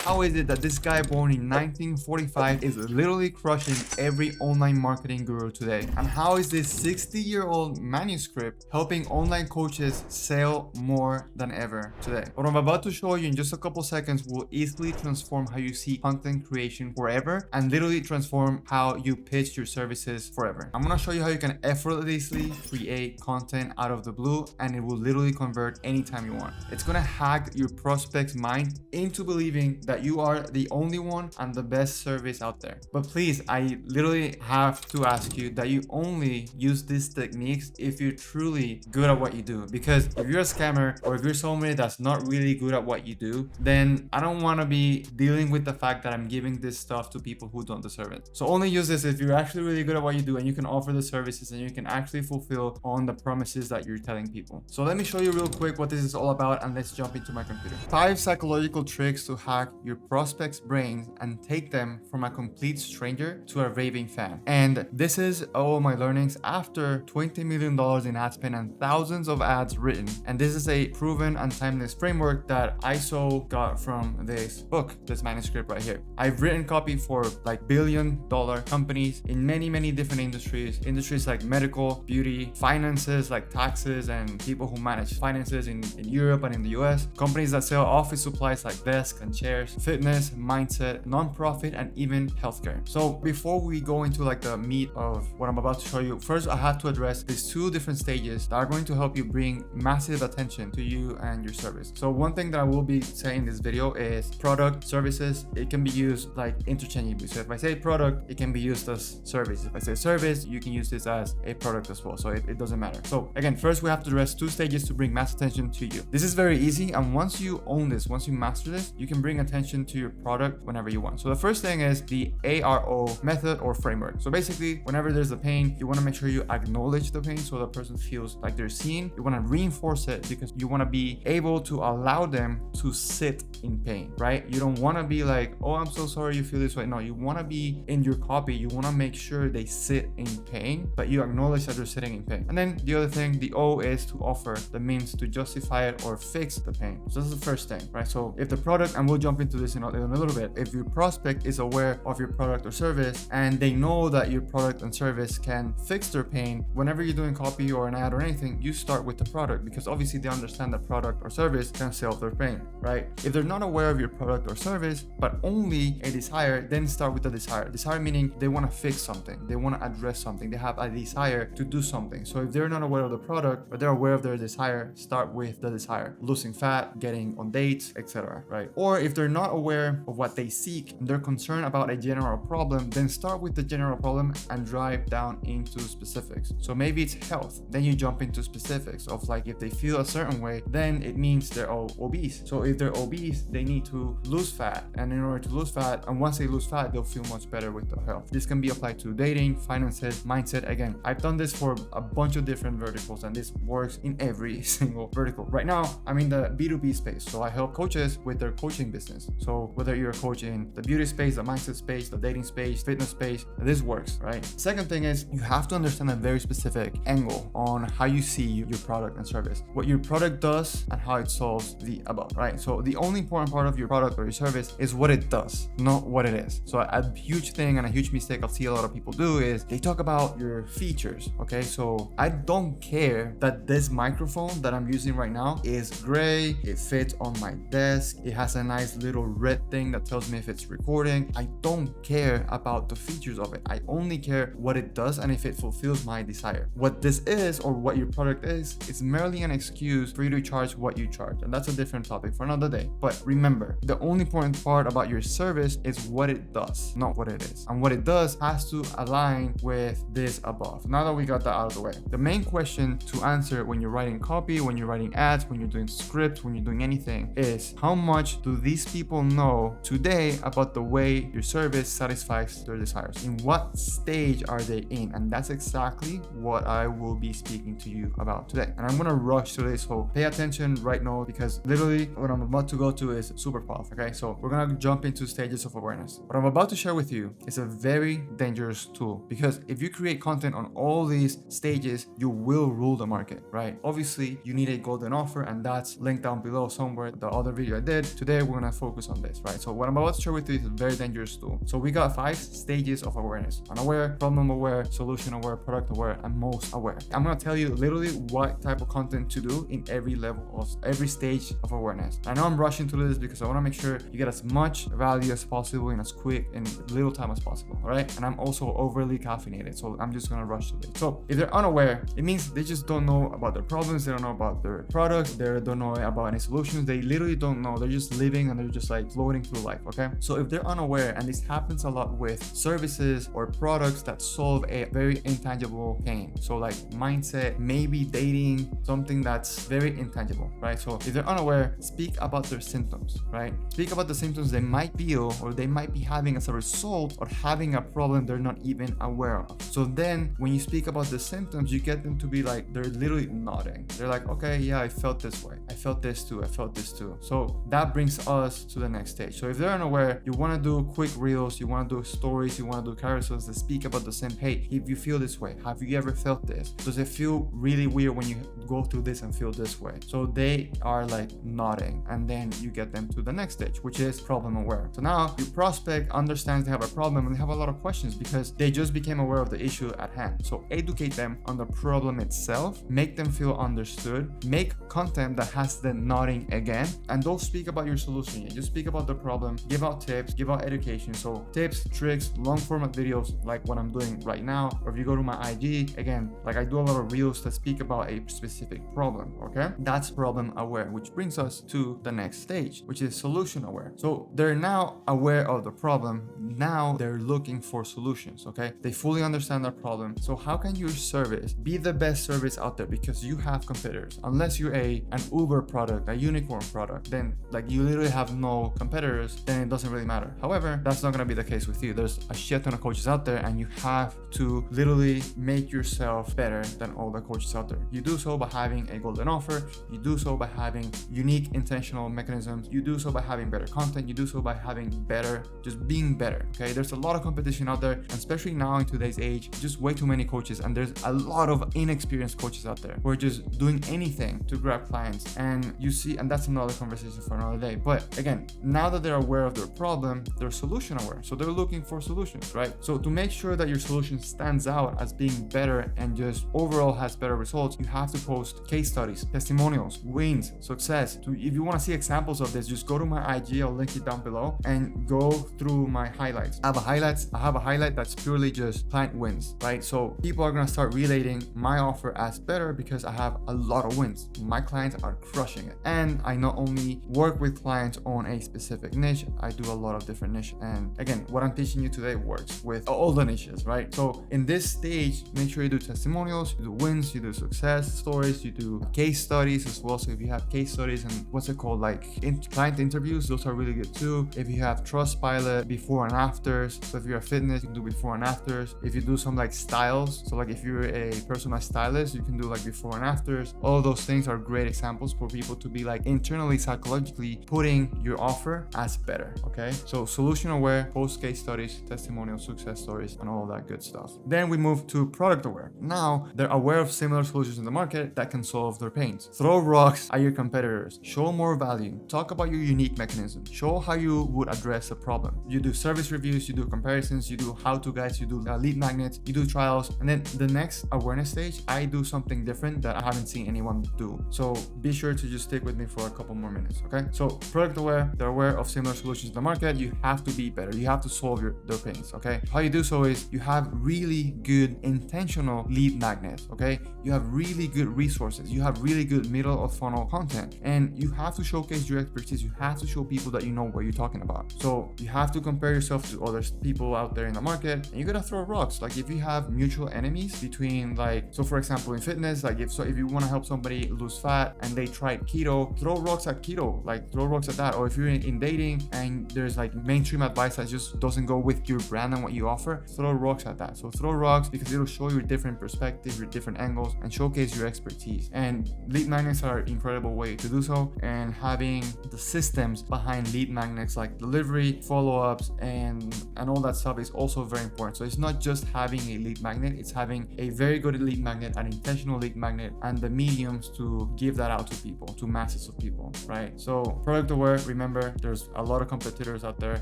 how is it that this guy born in 1945 is literally crushing every online marketing guru today? And how is this 60-year-old manuscript helping online coaches sell more than ever today? What I'm about to show you in just a couple seconds will easily transform how you see content creation forever and literally transform how you pitch your services forever. I'm gonna show you how you can effortlessly create content out of the blue, and it will literally convert anytime you want. It's gonna hack your prospect's mind into believing that you are the only one and the best service out there. But please, I literally have to ask you that you only use these techniques if you're truly good at what you do. Because if you're a scammer or if you're somebody that's not really good at what you do, then I don't want to be dealing with the fact that I'm giving this stuff to people who don't deserve it. So only use this if you're actually really good at what you do and you can offer the services and you can actually fulfill on the promises that you're telling people. So let me show you real quick what this is all about, and let's jump into my computer. 5 psychological tricks to hack your prospects' brains and take them from a complete stranger to a raving fan. And this is all my learnings after $20 million in ad spend and thousands of ads written. And this is a proven and timeless framework that I got from this book, this manuscript right here. I've written copy for like billion-dollar companies in many different industries like medical, beauty, finances like taxes, and people who manage finances in Europe and in the US, companies that sell office supplies like desks and chairs, fitness, mindset, non-profit, and even healthcare. So before we go into like the meat of what I'm about to show you, first I have to address these 2 different stages that are going to help you bring massive attention to you and your service. So one thing that I will be saying in this video is product, services. It can be used like interchangeably. So if I say product, it can be used as service. If I say service, you can use this as a product as well. So it doesn't matter. So again, first we have to address 2 stages to bring mass attention to you. This is very easy, and once you own this, once you master this, you can bring attention to your product whenever you want. So the first thing is the ARO method or framework. So basically, whenever there's a pain, you want to make sure you acknowledge the pain so the person feels like they're seen. You want to reinforce it because you want to be able to allow them to sit in pain, right? You don't want to be like, oh, I'm so sorry you feel this way. No, you want to be in your copy. You want to make sure they sit in pain, but you acknowledge that they're sitting in pain. And then the other thing, the O, is to offer the means to justify it or fix the pain. So this is the first thing, right? So if the product, and we'll jump into this in a little bit, if your prospect is aware of your product or service and they know that your product and service can fix their pain, whenever you're doing copy or an ad or anything, you start with the product because obviously they understand that product or service can solve their pain, right? If they're not aware of your product or service, but only a desire, then start with the desire. Desire meaning they want to fix something, they want to address something, they have a desire to do something. So if they're not aware of the product, but they're aware of their desire, start with the desire. Losing fat, getting on dates, etc., right? Or if they're not aware of what they seek and they're concerned about a general problem, then start with the general problem and drive down into specifics. So maybe it's health, then you jump into specifics of like if they feel a certain way, then it means they're obese. So if they're obese, they need to lose fat, and in order to lose fat, and once they lose fat, they'll feel much better with their health. This can be applied to dating, finances, mindset. Again, I've done this for a bunch of different verticals, and this works in every single vertical. Right now, I'm in the B2B space, so I help coaches with their coaching business. So whether you're a coach in the beauty space, the mindset space, the dating space, fitness space, this works, right? Second thing is you have to understand a very specific angle on how you see your product and service, what your product does and how it solves the above, right? So the only important part of your product or your service is what it does, not what it is. So a huge thing and a huge mistake I'll see a lot of people do is they talk about your features, okay? So I don't care that this microphone that I'm using right now is gray, it fits on my desk, it has a nice little red thing that tells me if it's recording. I don't care about the features of it. I only care what it does and if it fulfills my desire. What this is, or what your product is, it's merely an excuse for you to charge what you charge. And that's a different topic for another day. But remember, the only important part about your service is what it does, not what it is. And what it does has to align with this above. Now that we got that out of the way, the main question to answer when you're writing copy, when you're writing ads, when you're doing scripts, when you're doing anything is how much do these people know today about the way your service satisfies their desires? In what stage are they in? And that's exactly what I will be speaking to you about today. And I'm gonna rush through this, so pay attention right now because literally what I'm about to go to is super fast, okay? So we're gonna jump into stages of awareness. What I'm about to share with you is a very dangerous tool because if you create content on all these stages, you will rule the market, right? Obviously, you need a golden offer, and that's linked down below somewhere. The other video I did today, we're gonna focus focus on this, right? So what I'm about to share with you is a very dangerous tool. So we got 5 stages of awareness: unaware, problem aware, solution aware, product aware, and most aware. I'm gonna tell you literally what type of content to do in every level of every stage of awareness. I know I'm rushing through this because I want to make sure you get as much value as possible in as quick and little time as possible, all right? And I'm also overly caffeinated, so I'm just gonna rush through it. So if they're unaware, it means they just don't know about their problems, they don't know about their products, they don't know about any solutions, they literally don't know, they're just living and they're just like floating through life, okay? So if they're unaware, and this happens a lot with services or products that solve a very intangible pain, so like mindset, maybe dating, something that's very intangible, right? So if they're unaware, speak about their symptoms, right? Speak about the symptoms they might feel or they might be having as a result of having a problem they're not even aware of. So then when you speak about the symptoms, you get them to be like, they're literally nodding. They're like, okay, yeah, I felt this way. I felt this too. I felt this too. So that brings us to the next stage. So if they're unaware, you want to do quick reels, you want to do stories, you want to do carousels that speak about the same. Hey, if you feel this way, have you ever felt this? Does it feel really weird when you go through this and feel this way? So they are like nodding, and then you get them to the next stage, which is problem aware. So now your prospect understands they have a problem and they have a lot of questions because they just became aware of the issue at hand. So educate them on the problem itself, make them feel understood, make content that has them nodding again, and don't speak about your solution yet. Just speak about the problem, give out tips, give out education. So tips, tricks, long format videos like what I'm doing right now, or if you go to my IG, again, like I do a lot of reels that speak about a specific problem, okay? That's problem aware, which brings us to the next stage, which is solution aware. So they're now aware of the problem. Now they're looking for solutions, okay? They fully understand their problem. So how can your service be the best service out there? Because you have competitors. Unless you're an Uber product, a unicorn product, then like you literally have no competitors, then it doesn't really matter. However, that's not gonna be the case with you. There's a shit ton of coaches out there, and you have to literally make yourself better than all the coaches out there. You do so by having a golden offer. You do so by having unique intentional mechanisms. You do so by having better content. You do so by having better, just being better, okay? There's a lot of competition out there, and especially now in today's age, just way too many coaches, and there's a lot of inexperienced coaches out there who are just doing anything to grab clients. And you see, and that's another conversation for another day. But again, now that they're aware of their problem, they're solution aware. So they're looking for solutions, right? So to make sure that your solution stands out as being better and just overall has better results, you have to post case studies, testimonials, wins, success. So if you want to see examples of this, just go to my IG, I'll link it down below, and go through my highlights. I have a highlight that's purely just client wins, right? So people are going to start relating my offer as better because I have a lot of wins. My clients are crushing it. And I not only work with clients on a specific niche, I do a lot of different niches. And again, what I'm teaching you today works with all the niches, right? So in this stage, make sure you do testimonials, you do wins, you do success stories, you do case studies as well. So if you have case studies and what's it called, like client interviews, those are really good too. If you have Trustpilot, before and afters. So if you're a fitness, you can do before and afters. If you do some like styles, so like if you're a personal stylist, you can do like before and afters. All those things are great examples for people to be like internally, psychologically putting your offer as better, okay? So solution aware, post case studies, testimonials, success stories, and all that good stuff. Then we move to product aware. Now they're aware of similar solutions in the market that can solve their pains. Throw rocks at your competitors, show more value, talk about your unique mechanism, show how you would address a problem. You do service reviews, you do comparisons, you do how-to guides, you do lead magnets, you do trials. And then the next awareness stage, I do something different that I haven't seen anyone do. So be sure to just stick with me for a couple more minutes, okay? So product aware, they're aware of similar solutions in the market. You have to be better. You have to solve their pains, okay? How you do so is you have really good intentional lead magnets, okay? You have really good resources. You have really good middle of funnel content, and you have to showcase your expertise. You have to show people that you know what you're talking about. So you have to compare yourself to other people out there in the market, and you gotta throw rocks. Like if you have mutual enemies between, like, so for example in fitness, like if you want to help somebody lose fat and they tried keto, throw rocks at keto, like throw rocks at that. Or if you're in dating and there's like mainstream advice that just doesn't go with your brand and what you offer, throw rocks at that. So throw rocks because it'll show you different perspectives, your different angles, and showcase your expertise. And lead magnets are an incredible way to do so, and having the systems behind lead magnets like delivery, follow-ups, and and all that stuff is also very important. So it's not just having a lead magnet, it's having a very good lead magnet, an intentional lead magnet, and the mediums to give that out to people, to masses of people, right? So product aware, remember, there's a lot of competitors out there.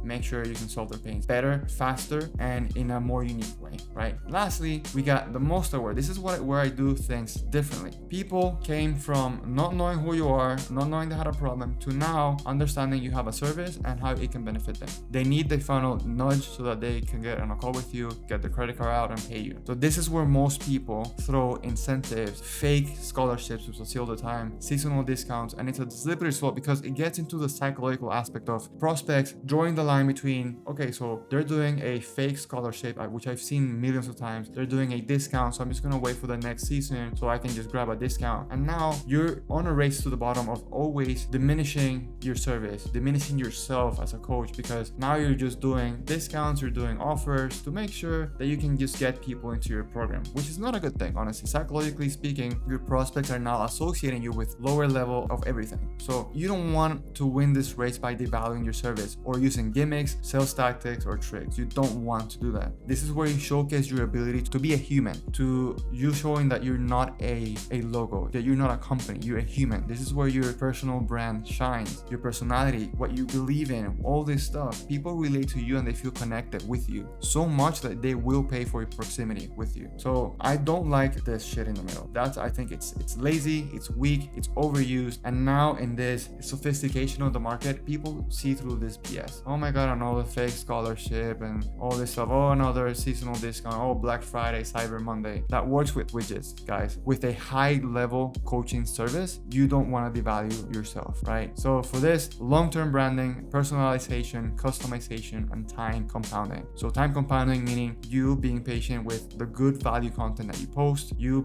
Make sure you can solve their pains better, faster, and in a more unique way, right? Lastly, we got the most aware. This is where I do things differently. People came from not knowing who you are, not knowing they had a problem, to now understanding you have a service and how it can benefit them. They need the final nudge so that they can get on a call with you, get the credit card out, and pay you. So this is where most people throw incentives, fake scholarships, which I see all the time, seasonal discounts, and it's a slippery slope because it gets into the psychological aspect of prospects drawing the line between, okay, so they're doing a fake scholarship, which I've seen millions of times. They're doing a discount, so I'm just gonna wait for the next season so I can just grab a discount. And now you're on a race to the bottom of always diminishing your service, diminishing yourself as a coach, because now you're just doing discounts, you're doing offers to make sure that you can just get people into your program, which is not a good thing, honestly. Psychologically speaking, your prospects are now associating you with lower level of everything. So you don't want to win this race by devaluing your service or using gimmicks, sales tactics, or tricks. You don't want to do that. This is where you showcase your ability to be a human, to you showing that you're not a logo, that you're not a company, you're a human. This is where your personal brand shines, your personality, what you believe in, all this stuff. People relate to you and they feel connected with you so much that they will pay for your proximity with you. So I don't like this shit in the middle. I think it's lazy, it's weak, it's overused, and now in this sophistication of the market, people see through this BS. Oh my god, I know the fake scholarship and all this stuff. Oh, another seasonal discount. Oh, Black Friday, Cyber Monday. That works with widgets, guys. With a high level coaching service, you don't want to devalue yourself, right? So for this, long-term branding, personalization, customization, and time compounding. So time compounding meaning you being patient with the good value content that you post, you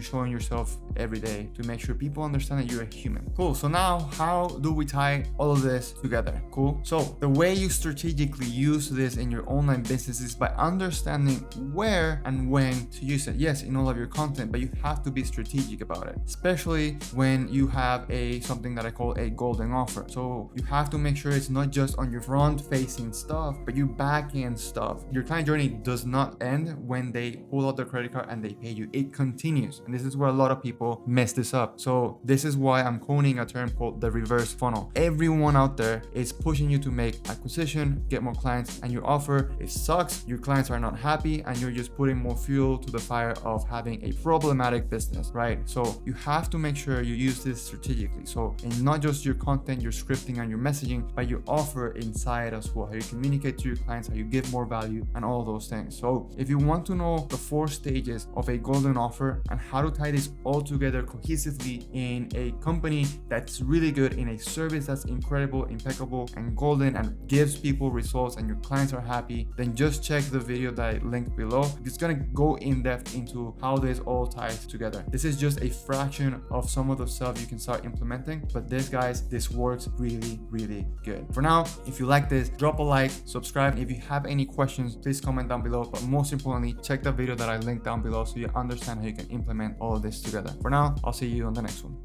showing yourself every day to make sure people understand that you're a human. Cool. So now how do we tie all of this together? Cool. So the way you strategically use this in your online business is by understanding where and when to use it. Yes, in all of your content, but you have to be strategic about it, especially when you have something that I call a golden offer. So you have to make sure it's not just on your front facing stuff, but your back end stuff. Your client journey does not end when they pull out their credit card and they pay you. It continues. And this is where a lot of people mess this up. So this is why I'm coining a term called the reverse funnel. Everyone out there is pushing you to make acquisition, get more clients, and your offer, it sucks. Your clients are not happy and you're just putting more fuel to the fire of having a problematic business, right? So you have to make sure you use this strategically. So in not just your content, your scripting, and your messaging, but your offer inside as well, how you communicate to your clients, how you give more value, and all those things. So if you want to know the 4 stages of a golden offer and how to tie this all together cohesively in a company that's really good, in a service that's incredible, impeccable, and golden, and gives people results and your clients are happy, then just check the video that I linked below. It's gonna go in depth into how this all ties together. This is just a fraction of some of the stuff you can start implementing, but this works really, really good. For now, if you like this, drop a like, subscribe. If you have any questions, please comment down below, but most importantly, check the video that I linked down below so you understand how you can implement all of this together. For now, I'll see you on the next one.